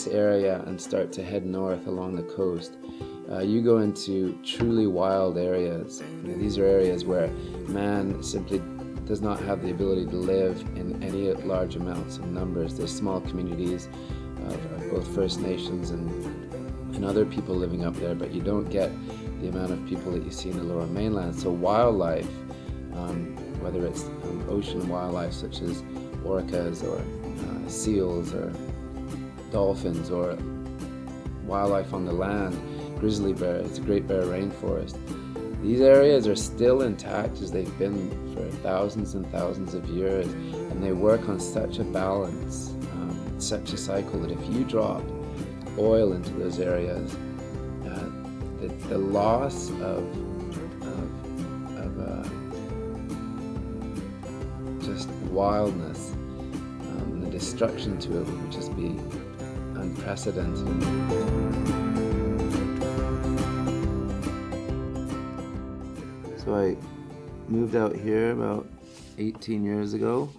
this area and start to head north along the coast, you go into truly wild areas. These are areas where man simply does not have the ability to live in any large amounts of numbers. There's small communities of both First Nations and other people living up there, but you don't get the amount of people that you see in the Lower Mainland. So wildlife, whether it's ocean wildlife such as orcas or seals or dolphins, or wildlife on the land, grizzly bears, Great Bear Rainforest. These areas are still intact as they've been for thousands and thousands of years, and they work on such a balance, such a cycle that if you drop oil into those areas, the loss of just wildness and the destruction to it would just be unprecedented. So I moved out here about 18 years ago,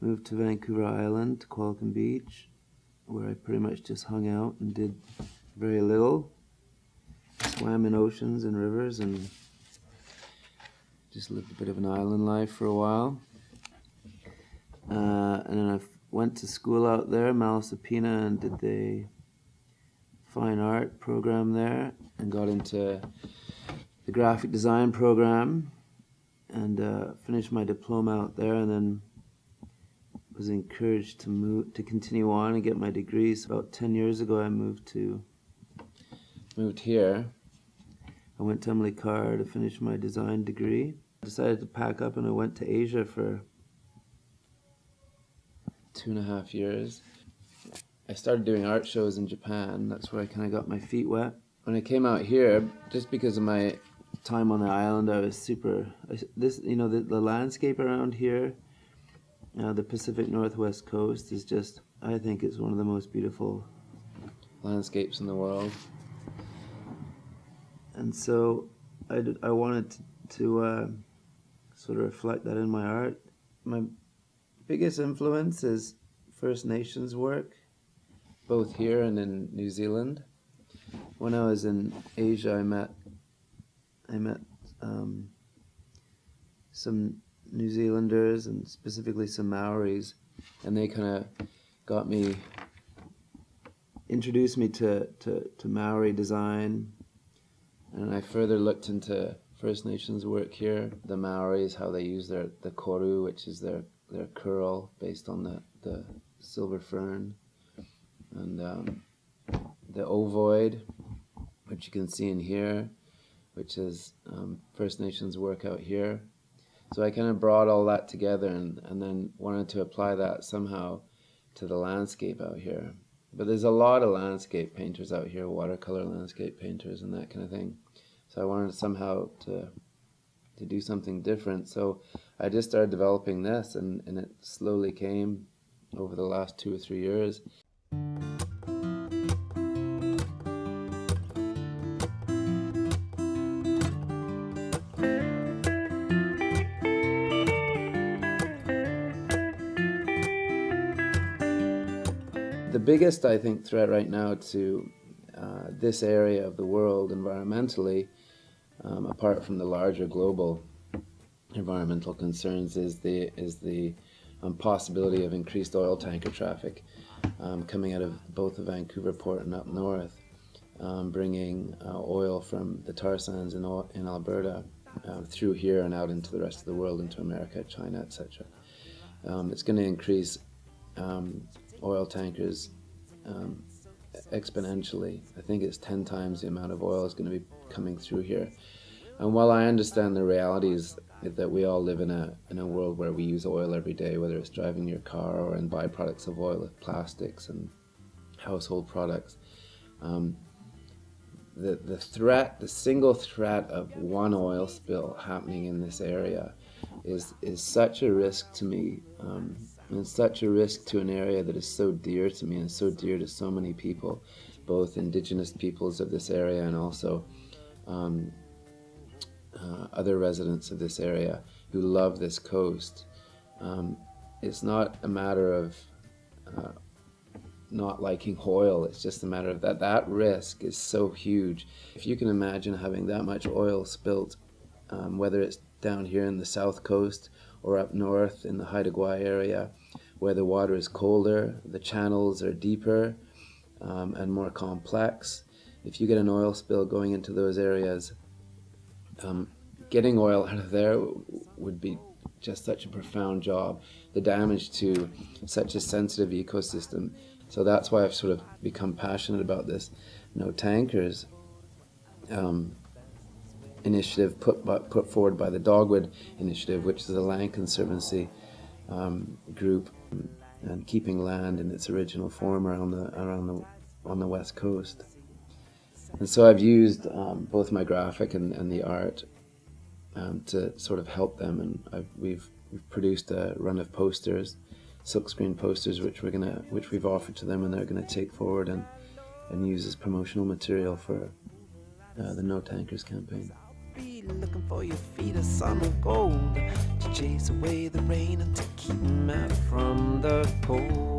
moved to Vancouver Island, to Qualicum Beach, where I pretty much just hung out and did very little. Swam in oceans and rivers and just lived a bit of an island life for a while. And then I went to school out there, Malasapina, and did the fine art program there and got into the graphic design program and finished my diploma out there, and then was encouraged to continue on and get my degree. So about 10 years ago I moved here. I went to Emily Carr to finish my design degree. I decided to pack up and I went to Asia for 2.5 years. I started doing art shows in Japan. That's where I kind of got my feet wet. When I came out here, just because of my time on the island, I was the landscape around here, the Pacific Northwest coast is just, I think it's one of the most beautiful landscapes in the world. And so I wanted to sort of reflect that in my art. My biggest influence is First Nations work, both here and in New Zealand. When I was in Asia, I met some New Zealanders and specifically some Maoris, and they kind of introduced me to Maori design, and I further looked into First Nations work here. The Maoris, how they use the koru, which is their curl based on the silver fern, and the ovoid, which you can see in here, which is First Nations work out here. So I kind of brought all that together and then wanted to apply that somehow to the landscape out here. But there's a lot of landscape painters out here, watercolor landscape painters and that kind of thing. So I wanted somehow to do something different. So I just started developing this, and it slowly came over the last 2 or 3 years. The biggest, I think, threat right now to this area of the world environmentally, apart from the larger global environmental concerns, is the possibility of increased oil tanker traffic coming out of both the Vancouver port and up north, bringing oil from the tar sands in Alberta through here and out into the rest of the world, into America, China, etc. It's going to increase oil tankers exponentially. I think it's 10 times the amount of oil is going to be coming through here. And while I understand the realities that we all live in a world where we use oil every day, whether it's driving your car or in byproducts of oil, like plastics and household products, the single threat of one oil spill happening in this area is such a risk to me, and such a risk to an area that is so dear to me and so dear to so many people, both Indigenous peoples of this area and also other residents of this area who love this coast. It's not a matter of not liking oil. It's just a matter of that risk is so huge. If you can imagine having that much oil spilt, whether it's down here in the south coast or up north in the Haida Gwaii area, where the water is colder, the channels are deeper and more complex. If you get an oil spill going into those areas, getting oil out of there would be just such a profound job. The damage to such a sensitive ecosystem. So that's why I've sort of become passionate about this No Tankers initiative put forward by the Dogwood Initiative, which is a land conservancy group, and keeping land in its original form on the west coast. And so I've used both my graphic and the art to sort of help them, and we've produced a run of posters, silkscreen posters, which we've offered to them, and they're going to take forward and use as promotional material for the No Tankers campaign. Looking for your feet, a sun of gold to chase away the rain and to keep 'em out from the cold.